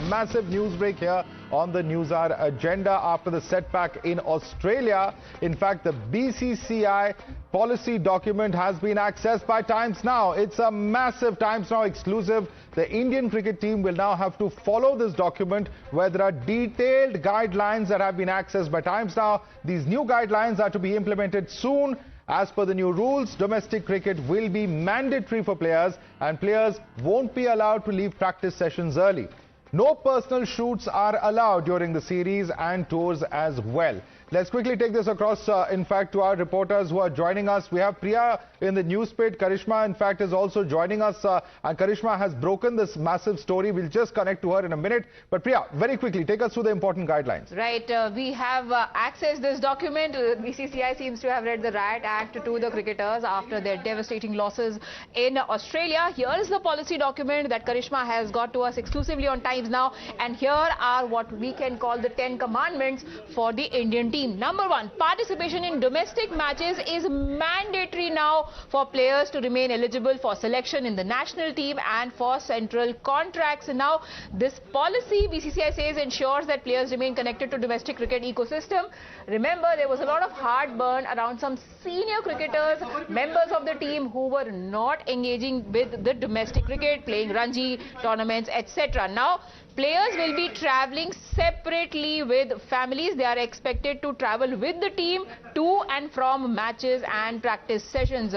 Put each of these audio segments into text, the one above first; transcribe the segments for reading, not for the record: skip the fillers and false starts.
massive news break here on the Newshour Agenda after the setback in Australia. In fact, the BCCI policy document has been accessed by Times Now. It's a massive Times Now exclusive. The Indian cricket team will now have to follow this document where there are detailed guidelines that have been accessed by Times Now. These new guidelines are to be implemented soon. As per the new rules, domestic cricket will be mandatory for players and players won't be allowed to leave practice sessions early. No personal shoots are allowed during the series and tours as well. Let's quickly take this across, in fact, to our reporters who are joining us. We have Priya in the news pit. Karishma, in fact, is also joining us. And Karishma has broken this massive story. We'll just connect to her in a minute. But Priya, very quickly, take us through the important guidelines. Right. We have accessed this document. BCCI seems to have read the Riot Act to the cricketers after their devastating losses in Australia. Here is the policy document that Karishma has got to us exclusively on Times Now. And here are what we can call the 10 commandments for the Indian team. Number 1, participation in domestic matches is mandatory now for players to remain eligible for selection in the national team and for central contracts. And now this policy, BCCI says, ensures that players remain connected to domestic cricket ecosystem. Remember, there was a lot of heartburn around some senior cricketers, members of the team who were not engaging with the domestic cricket, playing Ranji tournaments, etc. Now, players will be travelling separately with families. They are expected to travel with the team to and from matches and practice sessions.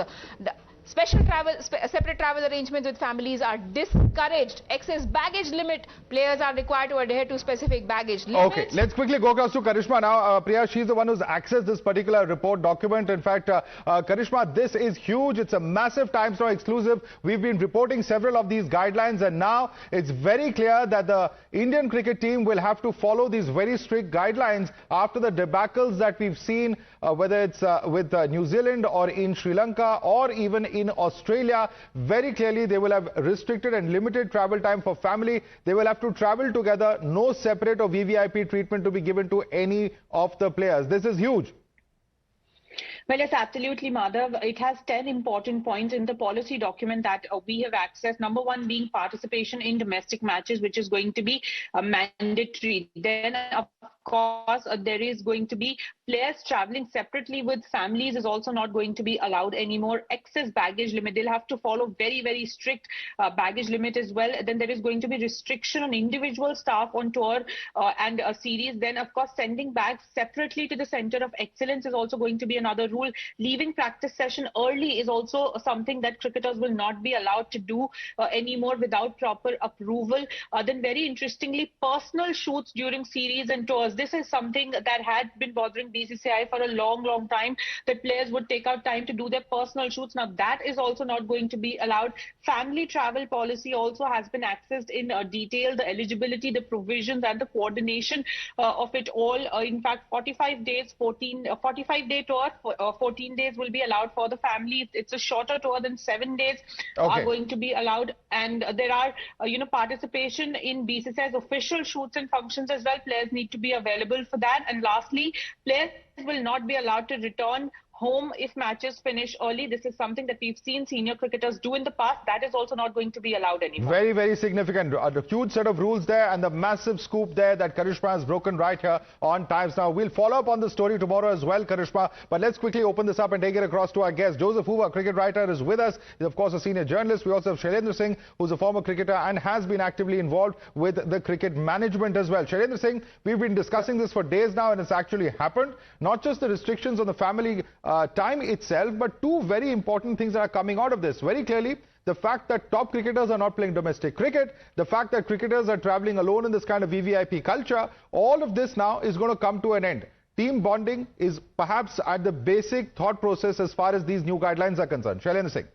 Separate travel arrangements with families are discouraged. Excess baggage limit. Players are required to adhere to specific baggage limits. Okay, let's quickly go across to Karishma now. Priya, she's the one who's accessed this particular report document. In fact, Karishma, this is huge. It's a massive Times Now exclusive. We've been reporting several of these guidelines, and now it's very clear that the Indian cricket team will have to follow these very strict guidelines after the debacles that we've seen, whether it's with New Zealand or in Sri Lanka or even in Australia. Very clearly they will have restricted and limited travel time for family. They will have to travel together. No separate or VVIP treatment to be given to any of the players. This is huge. Well, yes, absolutely, Madhav. It has 10 important points in the policy document that we have accessed. Number 1 being participation in domestic matches, which is going to be mandatory. Then, of course, there is going to be players traveling separately with families is also not going to be allowed anymore. Excess baggage limit. They'll have to follow very, very strict baggage limit as well. Then there is going to be restriction on individual staff on tour and a series. Then, of course, sending bags separately to the Center of Excellence is also going to be another rule. Leaving practice session early is also something that cricketers will not be allowed to do anymore without proper approval. Then very interestingly, personal shoots during series and tours. This is something that had been bothering BCCI for a long time, that players would take out time to do their personal shoots. Now that is also not going to be allowed. Family travel policy also has been accessed in detail, the eligibility, the provisions and the coordination of it all. In fact, 45 days, 45-day tour, 14 days will be allowed for the family. It's a shorter tour than 7 days are going to be allowed. And there are, participation in BCCI's official shoots and functions as well. Players need to be available for that. And lastly, players will not be allowed to return home if matches finish early. This is something that we've seen senior cricketers do in the past. That is also not going to be allowed anymore. Very, very significant. A huge set of rules there and the massive scoop there that Karishma has broken right here on Times Now. We'll follow up on the story tomorrow as well, Karishma. But let's quickly open this up and take it across to our guest. Joseph Hoover, cricket writer, is with us. He's, of course, a senior journalist. We also have Shailendra Singh, who's a former cricketer and has been actively involved with the cricket management as well. Shailendra Singh, we've been discussing this for days now and it's actually happened. Not just the restrictions on the family time itself, but two very important things that are coming out of this. Very clearly, the fact that top cricketers are not playing domestic cricket, the fact that cricketers are travelling alone in this kind of VVIP culture, all of this now is going to come to an end. Team bonding is perhaps at the basic thought process as far as these new guidelines are concerned. Shailendra Singh.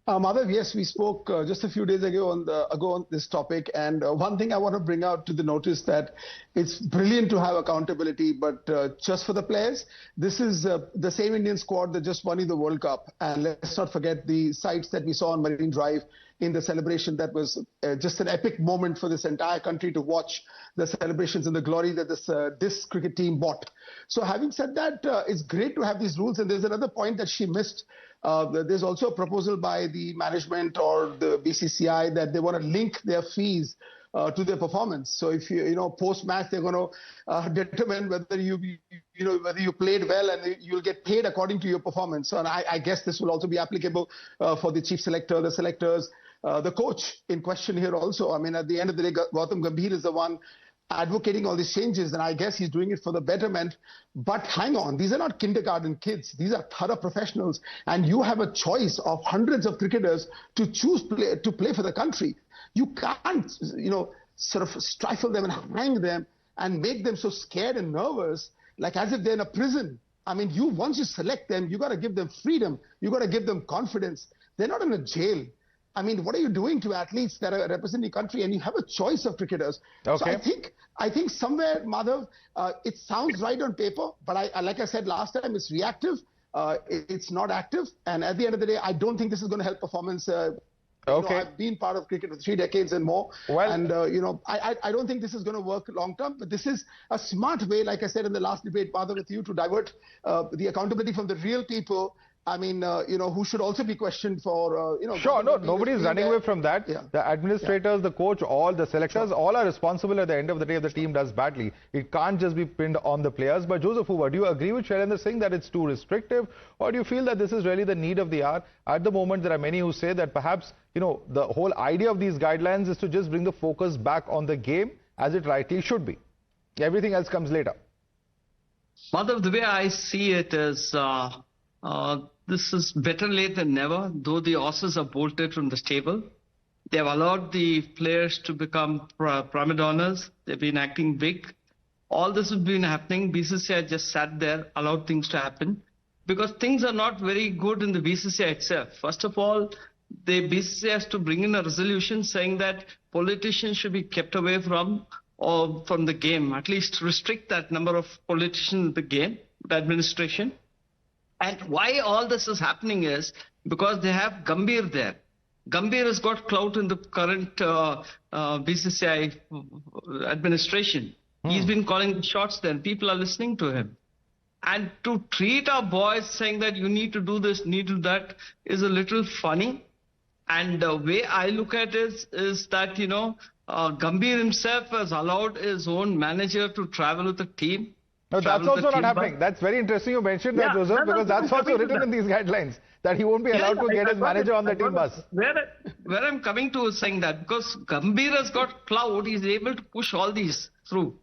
Madhav, yes, we spoke just a few days ago on this topic, and one thing I want to bring out to the notice that it's brilliant to have accountability, but just for the players, this is the same Indian squad that just won the World Cup, and let's not forget the sights that we saw on Marine Drive in the celebration. That was just an epic moment for this entire country to watch the celebrations and the glory that this cricket team brought. So having said that, it's great to have these rules, and there's another point that she missed. There's also a proposal by the management or the BCCI that they want to link their fees to their performance. So if post-match they're going to determine whether whether you played well, and you'll get paid according to your performance. So, and I guess this will also be applicable for the chief selector, the selectors, the coach in question here also. I mean, at the end of the day, Gautam Gambhir is the one advocating all these changes, and I guess he's doing it for the betterment. But hang on, these are not kindergarten kids. These are thorough professionals, and you have a choice of hundreds of cricketers to choose to play for the country. You can't, sort of stifle them and hang them and make them so scared and nervous, like as if they're in a prison. I mean, once you select them, you got to give them freedom. You got to give them confidence. They're not in a jail. I mean, what are you doing to athletes that are representing the country? And you have a choice of cricketers. Okay. So I think somewhere, Madhav, it sounds right on paper, but like I said last time, it's reactive. It's not active. And at the end of the day, I don't think this is going to help performance. Okay. I've been part of cricket for 3 decades and more. Well, and, I don't think this is going to work long term. But this is a smart way, like I said in the last debate, Madhav, with you, to divert the accountability from the real people. I mean, who should also be questioned for, Sure, no, nobody is running away from that. Yeah. The administrators, the coach, all the selectors, all are responsible at the end of the day if the team does badly. It can't just be pinned on the players. But Joseph Hoover, do you agree with Shailendra Singh that it's too restrictive? Or do you feel that this is really the need of the hour? At the moment, there are many who say that perhaps, the whole idea of these guidelines is to just bring the focus back on the game as it rightly should be. Everything else comes later. Madhav, the way I see it is... this is better late than never, though the horses are bolted from the stable. They have allowed the players to become prima donnas. They've been acting big. All this has been happening. BCCI just sat there, allowed things to happen, because things are not very good in the BCCI itself. First of all, the BCCI has to bring in a resolution saying that politicians should be kept away from the game, at least restrict that number of politicians in the game, the administration. And why all this is happening is because they have Gambhir there. Gambhir has got clout in the current BCCI administration. He's been calling the shots there. People are listening to him. And to treat our boys saying that you need to do this, need to do that is a little funny. And the way I look at it is that, Gambhir himself has allowed his own manager to travel with the team. No, that's also not happening. That's very interesting you mentioned that, Joseph, because that's also written in these guidelines, that he won't be allowed to get his manager on the team bus. Where I'm coming to is saying that because Gambhir has got clout, he's able to push all these through.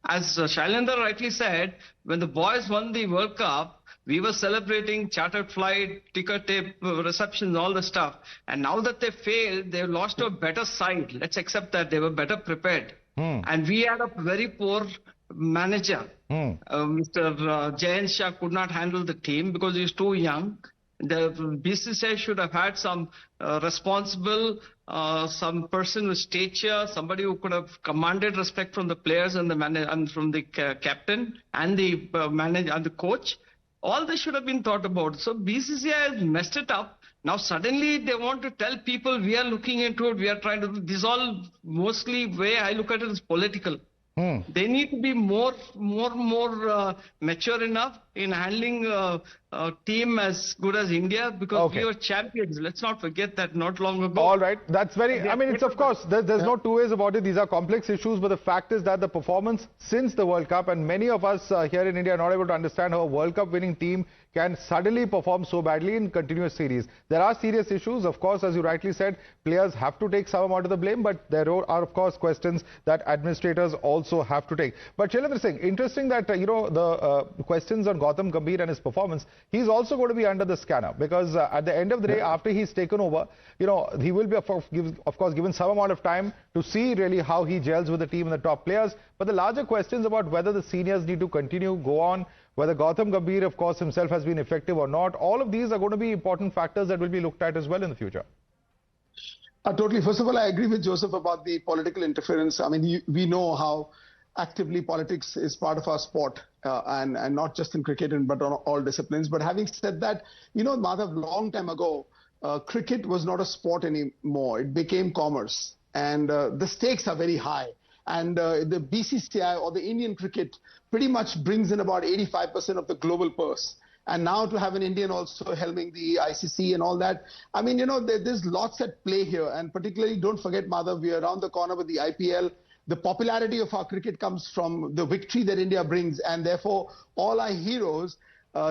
As Shailendra rightly said, when the boys won the World Cup, we were celebrating chartered flight, ticker tape, receptions, all the stuff. And now that they failed, they've lost to a better side. Let's accept that they were better prepared. And we had a very poor manager. Mr. Jayant Shah could not handle the team because he was too young. The BCCI should have had some responsible, some person with stature, somebody who could have commanded respect from the players and and from the captain and the manager and the coach. All this should have been thought about. So BCCI has messed it up. Now suddenly they want to tell people we are looking into it. We are trying to do this. All mostly way I look at it is political. They need to be more mature enough in handling a team as good as India, because we were champions. Let's not forget that not long ago. All right. That's very, I mean, it's of course, there's no two ways about it. These are complex issues, but the fact is that the performance since the World Cup, and many of us here in India are not able to understand how a World Cup winning team can suddenly perform so badly in continuous series. There are serious issues. Of course, as you rightly said, players have to take some amount of the blame, but there are, of course, questions that administrators also have to take. But Shailendra Singh, interesting that, the questions on Gautam Gambhir and his performance, he's also going to be under the scanner, because at the end of the day, after he's taken over, he will be, of course, given some amount of time to see really how he gels with the team and the top players. But the larger questions about whether the seniors need to continue, go on, whether Gautam Gambhir, of course, himself has been effective or not, all of these are going to be important factors that will be looked at as well in the future. Totally. First of all, I agree with Joseph about the political interference. I mean, we know how actively politics is part of our sport, and not just in cricket, but on all disciplines. But having said that, Madhav, long time ago, cricket was not a sport anymore. It became commerce, and the stakes are very high. And the BCCI or the Indian cricket pretty much brings in about 85% of the global purse. and now to have an Indian also helming the ICC and all that. I mean, there's lots at play here, and particularly don't forget, Madhav, we are around the corner with the IPL. The popularity of our cricket comes from the victory that India brings, and therefore all our heroes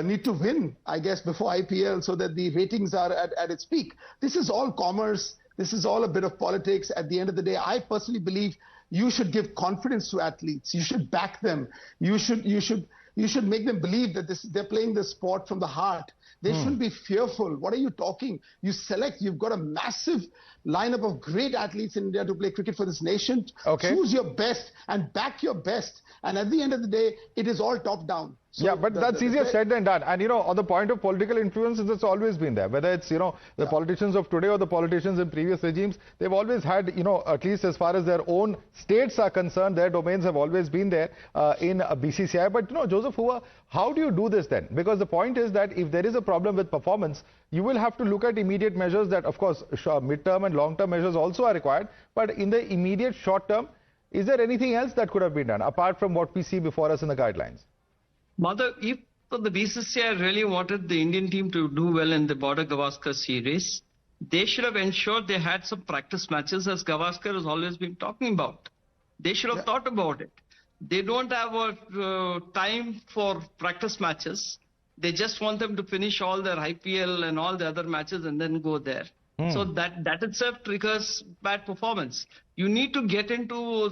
need to win, I guess, before IPL so that the ratings are at its peak. This is all commerce. This is all a bit of politics. At the end of the day, I personally believe you should give confidence to athletes. You should back them. You should make them believe that they're playing the sport from the heart. They shouldn't be fearful. What are you talking? You've got a massive lineup of great athletes in India to play cricket for this nation. Okay. Choose your best and back your best. And at the end of the day, it is all top down. So yeah, but that's easier said than done. And, on the point of political influence, it's always been there. Whether it's, the politicians of today or the politicians in previous regimes, they've always had, at least as far as their own states are concerned, their domains have always been there in BCCI. But, Joseph Hoover, how do you do this then? Because the point is that if there is a problem with performance, you will have to look at immediate measures that, of course, mid-term and long-term measures also are required. But in the immediate short term, is there anything else that could have been done apart from what we see before us in the guidelines? Madhav, if the BCCI really wanted the Indian team to do well in the Border Gavaskar series, they should have ensured they had some practice matches, as Gavaskar has always been talking about. They should have thought about it. They don't have time for practice matches. They just want them to finish all their IPL and all the other matches and then go there. So that itself triggers bad performance. You need to get into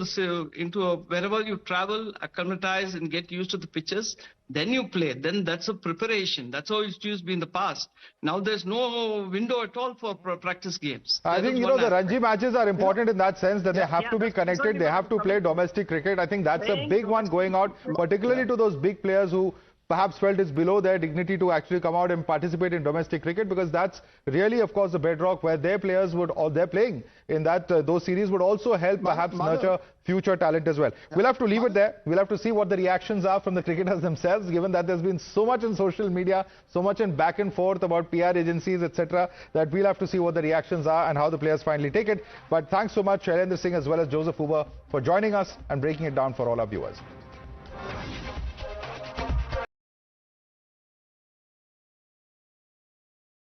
wherever you travel, acclimatize and get used to the pitches. Then you play. Then that's a preparation. That's how it used to be in the past. Now there's no window at all for practice games. I think, the Ranji matches are important in that sense that they have to be connected. They have to play domestic cricket. I think that's a big one going out, particularly to those big players who perhaps felt it's below their dignity to actually come out and participate in domestic cricket, because that's really, of course, the bedrock where their players they're playing in that those series would also help perhaps nurture future talent as well. We'll have to leave it there. We'll have to see what the reactions are from the cricketers themselves, given that there's been so much in social media, so much in back and forth about PR agencies, etc., that we'll have to see what the reactions are and how the players finally take it. But thanks so much, Shailendra Singh as well as Joseph Hoover, for joining us and breaking it down for all our viewers.